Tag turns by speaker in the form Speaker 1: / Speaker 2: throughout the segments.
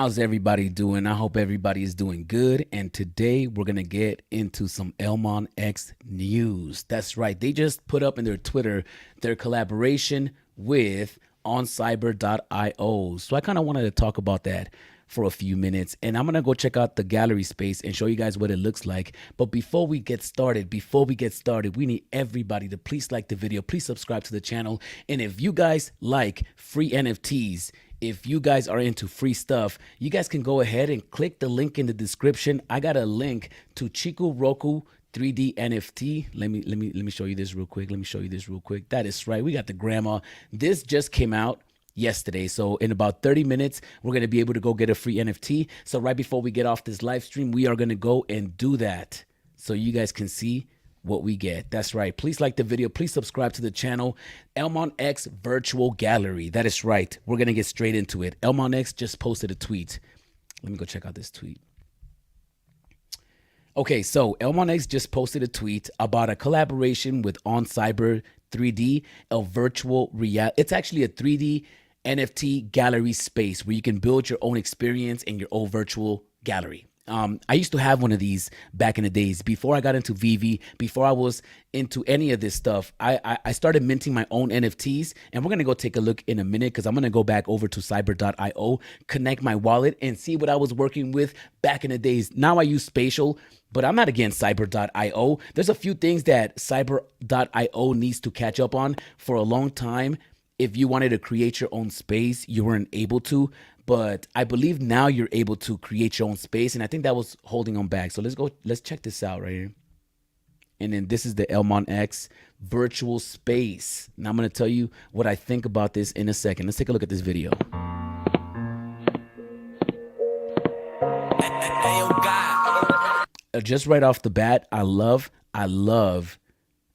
Speaker 1: How's everybody doing? I hope everybody is doing good. And today we're going to get into some ELMONX news. That's right. They just put up in their Twitter their collaboration with oncyber.io. So I kind of wanted to talk about that for a few minutes, and I'm going to go check out the gallery space and show you guys what it looks like. But before we get started, we need everybody to please like the video, please subscribe to the channel. And if you guys like free NFTs, if you guys are into free stuff, you guys can go ahead and click the link in the description. I got a link to Chiko Roku 3D NFT. Let me show you this real quick. That is right. We got the grandma. This just came out yesterday. So in about 30 minutes, we're going to be able to go get a free NFT. So right before we get off this live stream, we are going to go and do that so you guys can see what we get. That's right. Please like the video. Please subscribe to the channel. ELMONX Virtual Gallery. That is right. We're going to get straight into it. ELMONX just posted a tweet. Let me go check out this tweet. Okay, so ELMONX just posted a tweet about a collaboration with OnCyber 3D, a virtual reality. It's actually a 3D NFT gallery space where you can build your own experience in your own virtual gallery. I used to have one of these back in the days. Before I got into VV, before I was into any of this stuff, I started minting my own NFTs, and we're going to go take a look in a minute because I'm going to go back over to cyber.io, connect my wallet, and see what I was working with back in the days. Now I use Spatial, but I'm not against cyber.io. There's a few things that cyber.io needs to catch up on. For a long time, if you wanted to create your own space, you weren't able to. But I believe now you're able to create your own space. And I think that was holding them back. So let's check this out right here. And then this is the ELMONX virtual space. Now I'm going to tell you what I think about this in a second. Let's take a look at this video. Just right off the bat, I love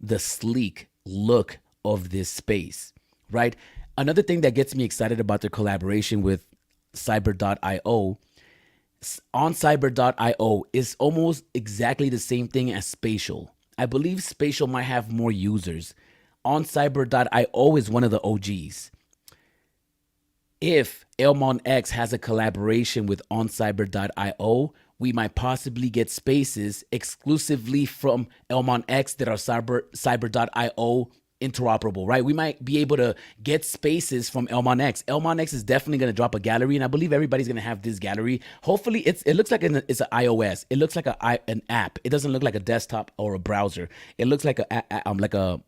Speaker 1: the sleek look of this space, right? Another thing that gets me excited about their collaboration with cyber.io, OnCyber.io is almost exactly the same thing as Spatial. I believe Spatial might have more users. OnCyber.io is one of the OGs. If ELMONX has a collaboration with OnCyber.io, we might possibly get spaces exclusively from ELMONX that are cyber.io interoperable, right? We might be able to get spaces from ELMONX. ELMONX is definitely going to drop a gallery, and I believe everybody's going to have this gallery. Hopefully, it looks like it's an iOS. It looks like an app. It doesn't look like a desktop or a browser. It looks like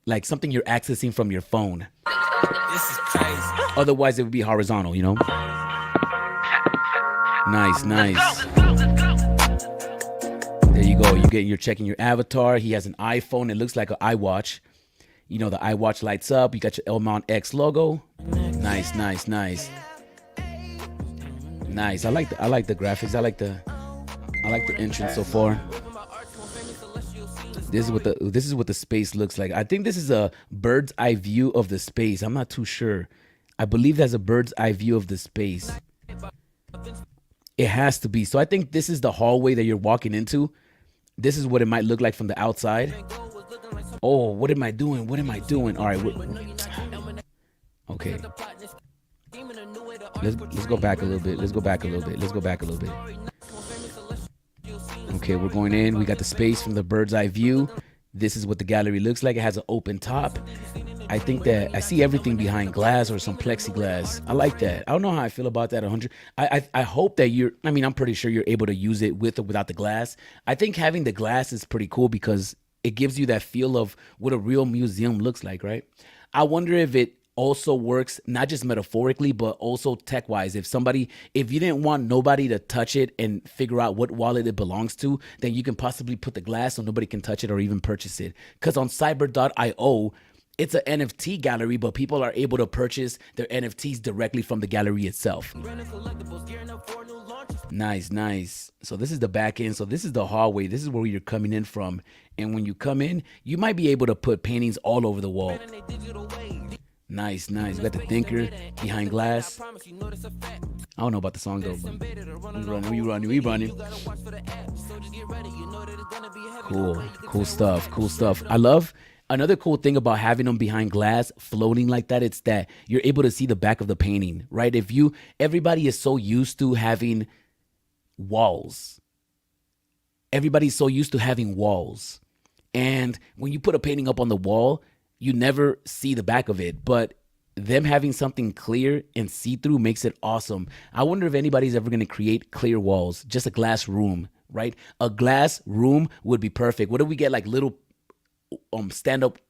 Speaker 1: like something you're accessing from your phone. This is crazy. Otherwise, it would be horizontal, you know. Nice. There you go. You're checking your avatar. He has an iPhone. It looks like an iWatch. You know, the iWatch lights up. You got your ELMONX logo. Nice. Nice. I like the graphics. I like the entrance so far. This is what the space looks like. I think this is a bird's eye view of the space. I'm not too sure. I believe that's a bird's eye view of the space. It has to be. So I think this is the hallway that you're walking into. This is what it might look like from the outside. Oh, what am I doing? All right. Okay. Let's go back a little bit. Okay, we're going in. We got the space from the bird's eye view. This is what the gallery looks like. It has an open top. I think that I see everything behind glass or some plexiglass. I like that. I don't know how I feel about that 100. I hope that I'm pretty sure you're able to use it with or without the glass. I think having the glass is pretty cool because it gives you that feel of what a real museum looks like, right? I wonder if it also works, not just metaphorically, but also tech-wise. If you didn't want nobody to touch it and figure out what wallet it belongs to, then you can possibly put the glass so nobody can touch it or even purchase it. Because on cyber.io, it's an NFT gallery, but people are able to purchase their NFTs directly from the gallery itself. Nice. So this is the back end. So this is the hallway. This is where you're coming in from. And when you come in, you might be able to put paintings all over the wall. Nice. You got the thinker behind glass. I don't know about the song though, but we running. Cool stuff. I love Another cool thing about having them behind glass, floating like that, it's that you're able to see the back of the painting, right? Everybody is so used to having walls. Everybody's so used to having walls. And when you put a painting up on the wall, you never see the back of it. But them having something clear and see-through makes it awesome. I wonder if anybody's ever going to create clear walls, just a glass room, right? A glass room would be perfect. What if we get like little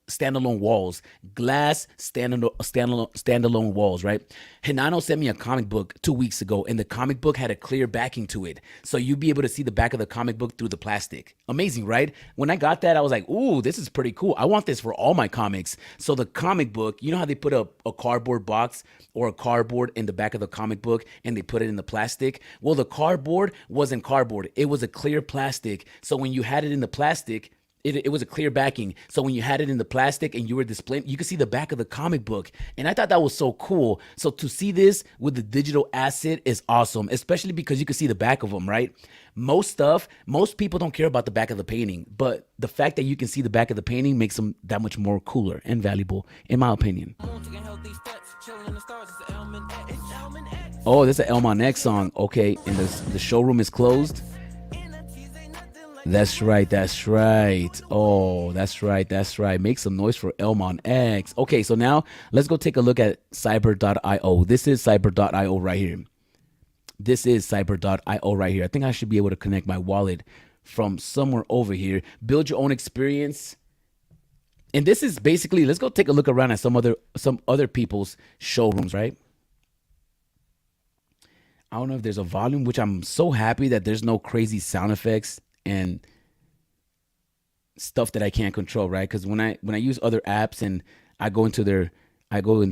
Speaker 1: standalone walls, glass standalone walls, right? Hinano sent me a comic book 2 weeks ago, and the comic book had a clear backing to it, so you'd be able to see the back of the comic book through the plastic. Amazing, right? When I got that, I was like, ooh, this is pretty cool. I want this for all my comics. So the comic book, you know how they put a cardboard box or a cardboard in the back of the comic book and they put it in the plastic? Well, the cardboard wasn't cardboard. It was a clear plastic. So when you had it in the plastic, it was a clear backing. So when you had it in the plastic and you were displaying, you could see the back of the comic book. And I thought that was so cool. So to see this with the digital asset is awesome, especially because you can see the back of them, right? Most people don't care about the back of the painting, but the fact that you can see the back of the painting makes them that much more cooler and valuable, in my opinion. Oh, this is an ELMONX song. Okay, and the showroom is closed. That's right. Oh, that's right. Make some noise for ELMONX. Okay, so now let's go take a look at cyber.io. This is cyber.io right here. I think I should be able to connect my wallet from somewhere over here. Build your own experience. And this is basically, let's go take a look around at some other people's showrooms, right? I don't know if there's a volume, which I'm so happy that there's no crazy sound effects and stuff that I can't control, right? Because when I use other apps and I go and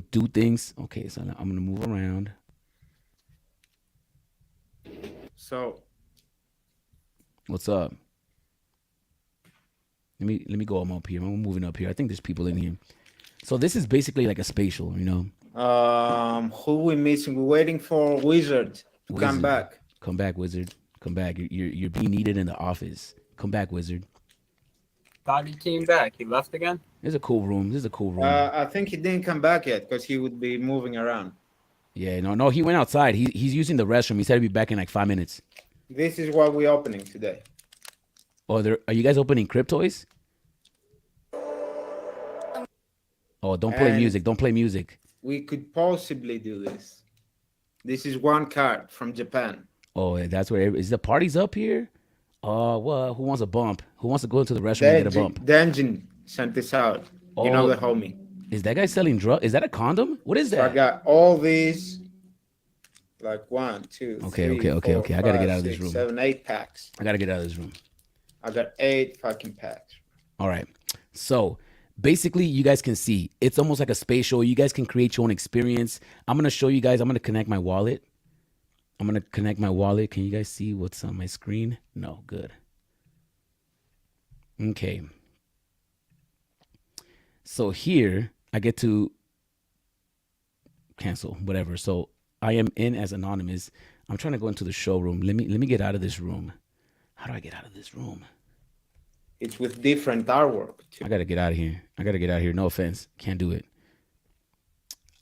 Speaker 1: do things. Okay, so now I'm gonna move around.
Speaker 2: So,
Speaker 1: what's up? Let me go up here. I'm moving up here. I think there's people in here. So this is basically like a spatial, you know.
Speaker 2: Who we missing? We're waiting for Wizard to come back.
Speaker 1: Come back, Wizard. Come back. You're being needed in the office. Come back, Wizard.
Speaker 3: Thought he came back. He left again?
Speaker 1: This is a cool room.
Speaker 2: I think he didn't come back yet because he would be moving around.
Speaker 1: Yeah, no, he went outside. He's using the restroom. He said he'd be back in like 5 minutes.
Speaker 2: This is what we're opening today.
Speaker 1: Oh, are you guys opening cryptoys? Oh, don't play music.
Speaker 2: We could possibly do this. This is one card from Japan.
Speaker 1: Oh, that's where is the party's up here? Oh, well, who wants a bump? Who wants to go into the restaurant and get a bump?
Speaker 2: Dungeon sent this out. Oh, you know the homie.
Speaker 1: Is that guy selling drugs? Is that a condom? What is that?
Speaker 2: So I got all these, like 1, 2,
Speaker 1: okay.
Speaker 2: 3, 4, 5,
Speaker 1: I gotta get out of this room.
Speaker 2: 7, 8 packs.
Speaker 1: I gotta get out of this room.
Speaker 2: I got 8 fucking packs.
Speaker 1: All right. So basically, you guys can see it's almost like a spatial. You guys can create your own experience. I'm gonna show you guys. I'm gonna connect my wallet. Can you guys see what's on my screen? No, good. Okay. So here I get to cancel, whatever. So I am in as anonymous. I'm trying to go into the showroom. Let me get out of this room. How do I get out of this room?
Speaker 2: It's with different artwork too.
Speaker 1: I gotta get out of here. No offense, can't do it.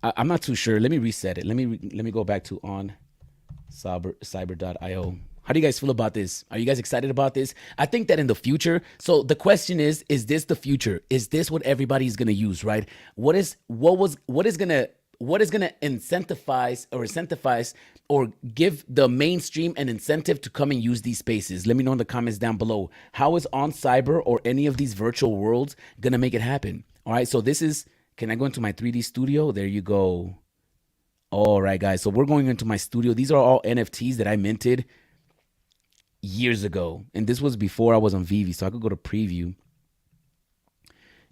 Speaker 1: I'm not too sure. Let me reset it. Let me go back to on cyber.io. How do you guys feel about this? Are you guys excited about this? I think that in the future, so the question is this the future? Is this what everybody's gonna use, right? What is gonna incentivize or give the mainstream an incentive to come and use these spaces? Let me know in the comments down below. How is On Cyber or any of these virtual worlds gonna make it happen? All right, so this is, can I go into my 3D studio? There you go. All right, guys, so we're going into my studio. These are all NFTs that I minted years ago. And this was before I was on Vivi, so I could go to preview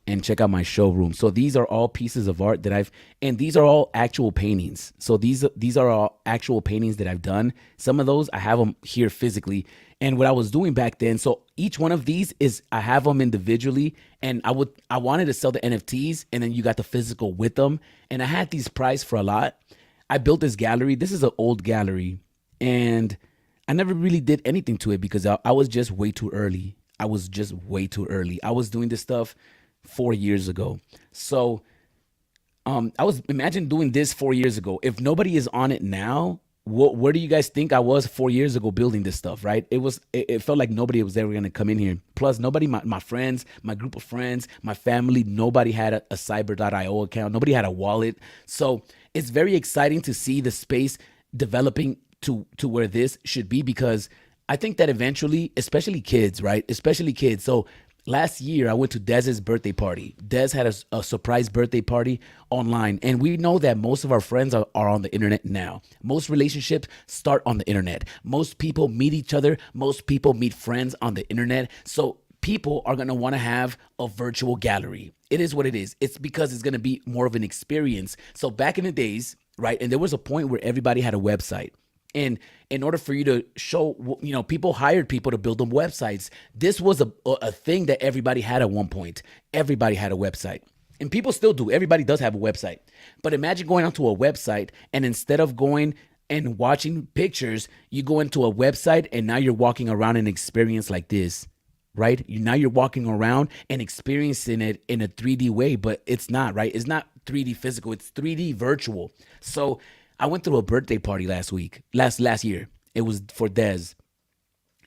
Speaker 1: and check out my showroom. So these are all pieces of art that and these are all actual paintings. So these are all actual paintings that I've done. Some of those, I have them here physically. And what I was doing back then, so each one of these is, I have them individually, and I wanted to sell the NFTs, and then you got the physical with them. And I had these priced for a lot. I built this gallery. This is an old gallery, and I never really did anything to it because I was just way too early. I was doing this stuff 4 years ago. So I was imagine doing this 4 years ago. If nobody is on it now, where do you guys think I was 4 years ago building this stuff? Right? It felt like nobody was ever gonna come in here. Plus, nobody, my friends, my group of friends, my family, nobody had a cyber.io account. Nobody had a wallet. So it's very exciting to see the space developing to where this should be, because I think that eventually, especially kids, right? Especially kids. So last year, I went to Dez's birthday party. Dez had a surprise birthday party online. And we know that most of our friends are on the internet now. Most relationships start on the internet. Most people meet each other. Most people meet friends on the internet. So people are going to want to have a virtual gallery. It is what it is. It's because it's going to be more of an experience. So back in the days, right? And there was a point where everybody had a website. And in order for you to show, people hired people to build them websites. This was a thing that everybody had at one point. Everybody had a website. And people still do. Everybody does have a website. But imagine going onto a website, and instead of going and watching pictures, you go into a website and now you're walking around an experience like this, right? Now you're walking around and experiencing it in a 3D way, but it's not, right? It's not 3D physical. It's 3D virtual. So I went through a birthday party last year. It was for Dez.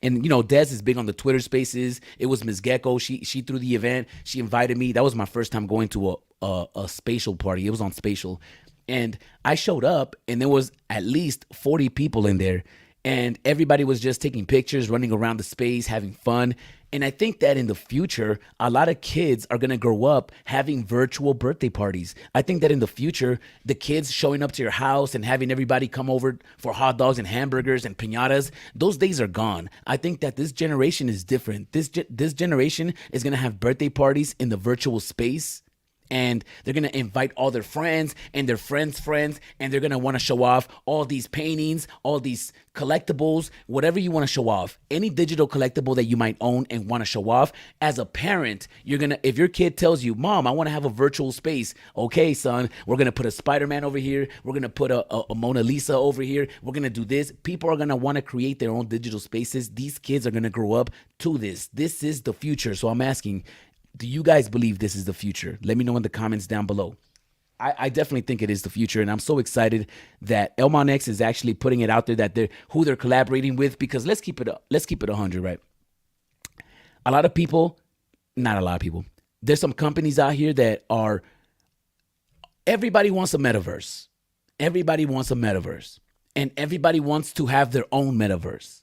Speaker 1: And, Dez is big on the Twitter spaces. It was Ms. Gecko. She threw the event. She invited me. That was my first time going to a spatial party. It was on Spatial. And I showed up, and there was at least 40 people in there. And everybody was just taking pictures, running around the space, having fun. And I think that in the future, a lot of kids are going to grow up having virtual birthday parties. I think that in the future, the kids showing up to your house and having everybody come over for hot dogs and hamburgers and piñatas, those days are gone. I think that this generation is different. This generation is going to have birthday parties in the virtual space. And they're going to invite all their friends and their friends' friends, and they're going to want to show off all these paintings, all these collectibles, whatever you want to show off. Any digital collectible that you might own and want to show off. As a parent, if your kid tells you, Mom, I want to have a virtual space. Okay, son, we're going to put a Spider-Man over here. We're going to put a Mona Lisa over here. We're going to do this. People are going to want to create their own digital spaces. These kids are going to grow up to this. This is the future. So I'm asking, do you guys believe this is the future? Let me know in the comments down below. I definitely think it is the future, and I'm so excited that ELMONX is actually putting it out there, that who they're collaborating with. Because let's keep it 100, right? Not a lot of people. There's some companies out here that are. Everybody wants a metaverse. Everybody wants a metaverse, and everybody wants to have their own metaverse.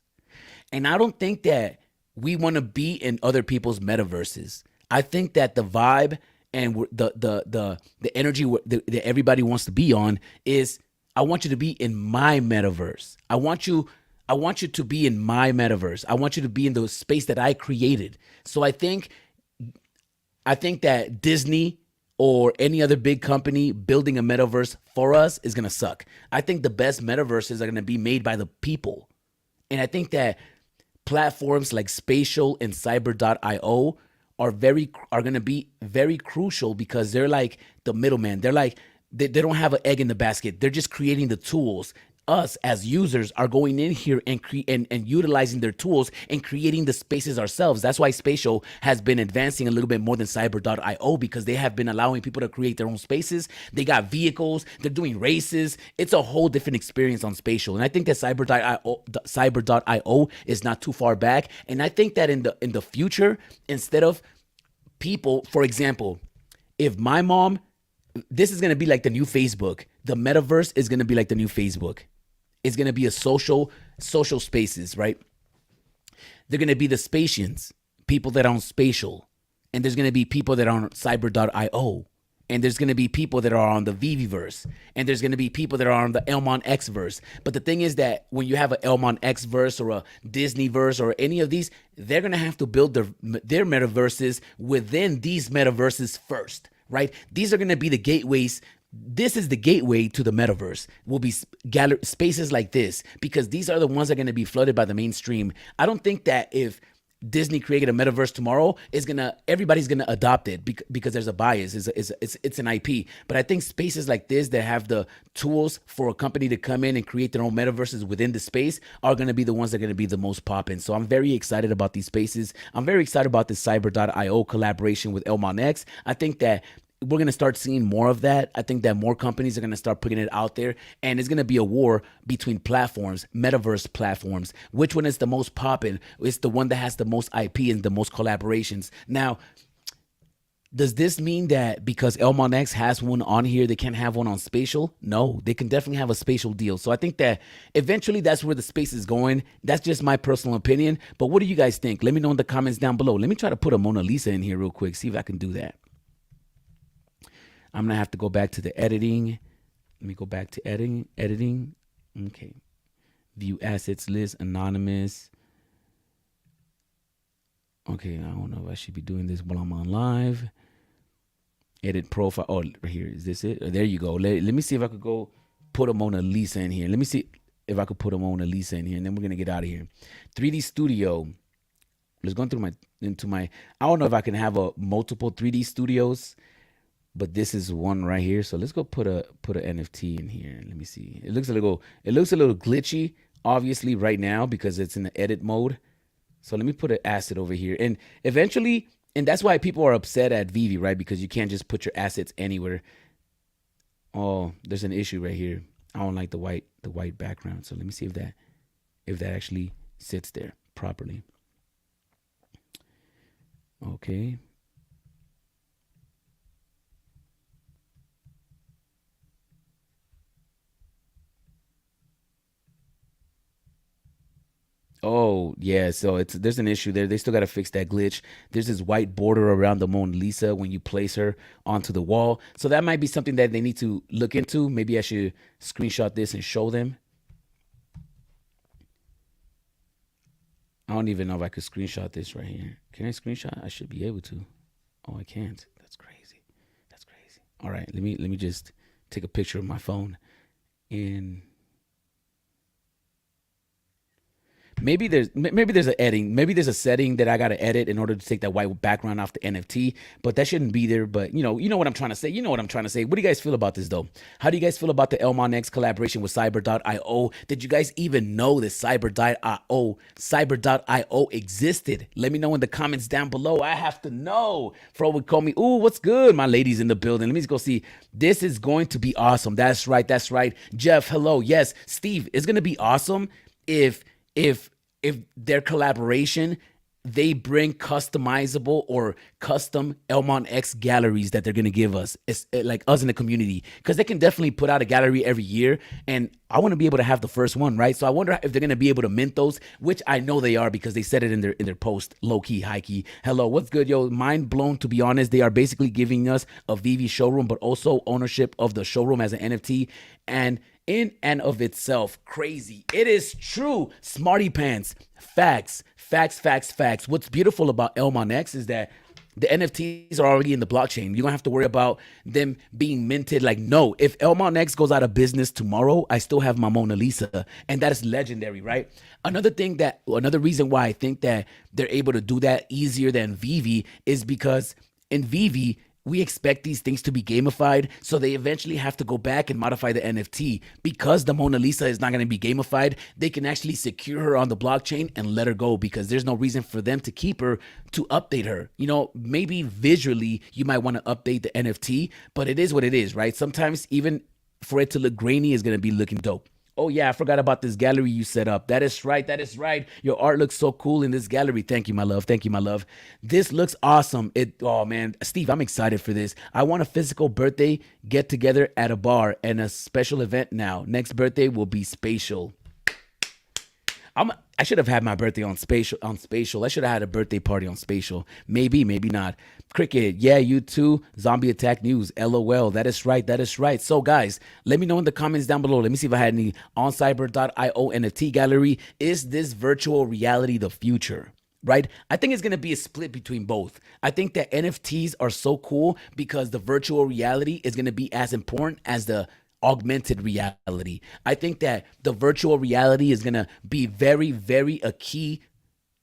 Speaker 1: And I don't think that we want to be in other people's metaverses. I think that the vibe and the energy that everybody wants to be on is, I want you to be in my metaverse. I want you to be in my metaverse. I want you to be in the space that I created. So I think that Disney or any other big company building a metaverse for us is going to suck. I think the best metaverses are going to be made by the people. And I think that platforms like Spatial and Cyber.io are going to be very crucial, because they're like the middleman. They're like, they don't have an egg in the basket. They're just creating the tools. Us as users are going in here and utilizing their tools and creating the spaces ourselves. That's why Spatial has been advancing a little bit more than Cyber.io, because they have been allowing people to create their own spaces. They got vehicles. They're doing races. It's a whole different experience on Spatial. And I think that Cyber.io is not too far back. And I think that in the future, instead of people, for example, if my mom, this is going to be like the new Facebook. The metaverse is going to be like the new Facebook. It's going to be a social spaces, right? They're going to be the Spatians, people that are on Spatial. And there's going to be people that are on Cyber.io. And there's going to be people that are on the VVverse. And there's going to be people that are on the ELMONX verse. But the thing is that when you have an ELMONX verse or a Disney verse or any of these, they're going to have to build their metaverses within these metaverses first, right? These are going to be the gateways. This is the gateway to the metaverse, will be spaces like this, because these are the ones that are going to be flooded by the mainstream. I don't think that if Disney created a metaverse tomorrow, everybody's gonna adopt it because there's a bias. It's an IP. But I think spaces like this that have the tools for a company to come in and create their own metaverses within the space are gonna be the ones that are gonna be the most popping. So I'm very excited about these spaces. I'm very excited about this Cyber.io collaboration with ELMONX. I think that we're going to start seeing more of that. I think that more companies are going to start putting it out there, and it's going to be a war between platforms, metaverse platforms. Which one is the most popping? It's the one that has the most IP and the most collaborations. Now, does this mean that because ELMONX has one on here, they can't have one on Spatial? No, they can definitely have a Spatial deal. So I think that eventually that's where the space is going. That's just my personal opinion. But what do you guys think? Let me know in the comments down below. Let me try to put a Mona Lisa in here real quick, see if I can do that. I'm going to have to go back to the editing. Let me go back to editing. Okay. View assets list, anonymous. Okay, I don't know if I should be doing this while I'm on live. Edit profile. Oh, right here. Is this it? There you go. Let me see if I could go put a Mona Lisa in here. Let me see if I could put a Mona Lisa in here, and then we're going to get out of here. 3D Studio. Let's go into my, I don't know if I can have a multiple 3D studios, but this is one right here. So let's go put a NFT in here. Let me see. It looks a little glitchy, obviously, right now because it's in the edit mode. So let me put an asset over here. And eventually, and that's why people are upset at Vivi, right? Because you can't just put your assets anywhere. Oh, there's an issue right here. I don't like the white background. So let me see if that actually sits there properly. Okay. Oh, yeah. So there's an issue there. They still got to fix that glitch. There's this white border around the Mona Lisa when you place her onto the wall. So that might be something that they need to look into. Maybe I should screenshot this and show them. I don't even know if I could screenshot this right here. Can I screenshot? I should be able to. Oh, I can't. That's crazy. That's crazy. All right. Let me just take a picture of my phone and maybe there's a editing. Maybe there's a setting that I got to edit in order to take that white background off the NFT, but that shouldn't be there. But you know what I'm trying to say. You know what I'm trying to say. What do you guys feel about this though? How do you guys feel about the ELMONX collaboration with Cyber.io? Did you guys even know that Cyber.io existed? Let me know in the comments down below. I have to know. Fro would call me. Ooh, what's good? My ladies in the building. Let me just go see. This is going to be awesome. That's right. That's right. Jeff, hello. Yes, Steve, it's going to be awesome if their collaboration, they bring customizable or custom ELMONX galleries that they're going to give us, it's like us in the community, because they can definitely put out a gallery every year. And I want to be able to have the first one, right? So I wonder if they're going to be able to mint those, which I know they are because they said it in their post, low key, high key. Hello, what's good, yo? Mind blown, to be honest. They are basically giving us a Vivi showroom, but also ownership of the showroom as an NFT. And in and of itself, crazy. It is true. Smarty pants. Facts. What's beautiful about ELMONX is that the NFTs are already in the blockchain. You don't have to worry about them being minted. Like, no, if ELMONX goes out of business tomorrow, I still have my Mona Lisa. And that is legendary, right? Another reason why I think that they're able to do that easier than Vivi is because in Vivi, we expect these things to be gamified, so they eventually have to go back and modify the NFT. Because the Mona Lisa is not going to be gamified, they can actually secure her on the blockchain and let her go, because there's no reason for them to keep her, to update her. You know, maybe visually you might want to update the NFT, but it is what it is, right? Sometimes even for it to look grainy is going to be looking dope. Oh, yeah, I forgot about this gallery you set up. That is right. Your art looks so cool in this gallery. Thank you, my love. This looks awesome. Oh, man. Steve, I'm excited for this. I want a physical birthday get together at a bar and a special event now. Next birthday will be spatial. I should have had my birthday on Spatial. I should have had a birthday party on Spatial. Maybe not. Cricket, yeah, you too. Zombie Attack News, LOL. That is right. So, guys, let me know in the comments down below. Let me see if I had any on Cyber.io NFT gallery. Is this virtual reality the future? Right? I think it's going to be a split between both. I think that NFTs are so cool because the virtual reality is going to be as important as the augmented reality. I think that the virtual reality is going to be very, very a key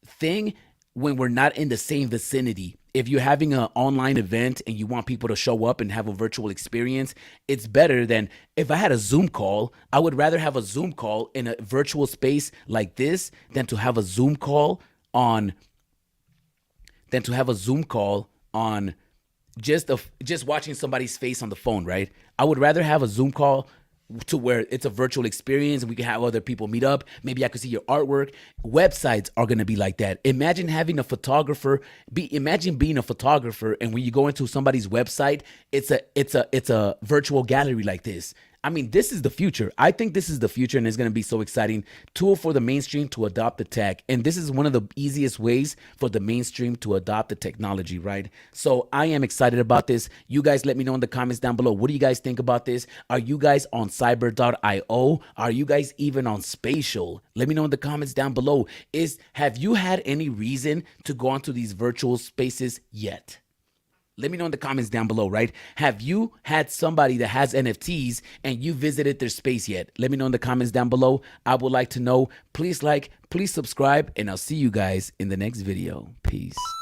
Speaker 1: thing when we're not in the same vicinity. If you're having an online event and you want people to show up and have a virtual experience, it's better than if I had a Zoom call. I would rather have a Zoom call in a virtual space like this than to have a Zoom call on just watching somebody's face on the phone, right? I would rather have a Zoom call to where it's a virtual experience and we can have other people meet up. Maybe I could see your artwork. Websites are going to be like that. Imagine having a photographer imagine being a photographer, and when you go into somebody's website, it's a virtual gallery like this. I mean, this is the future. I think this is the future, and it's going to be so exciting tool for the mainstream to adopt the tech. And this is one of the easiest ways for the mainstream to adopt the technology, right? So I am excited about this. You guys let me know in the comments down below. What do you guys think about this? Are you guys on cyber.io? Are you guys even on Spatial? Let me know in the comments down below. Have you had any reason to go onto these virtual spaces yet? Let me know in the comments down below, right? Have you had somebody that has NFTs and you visited their space yet? Let me know in the comments down below. I would like to know. Please like, please subscribe, and I'll see you guys in the next video. Peace.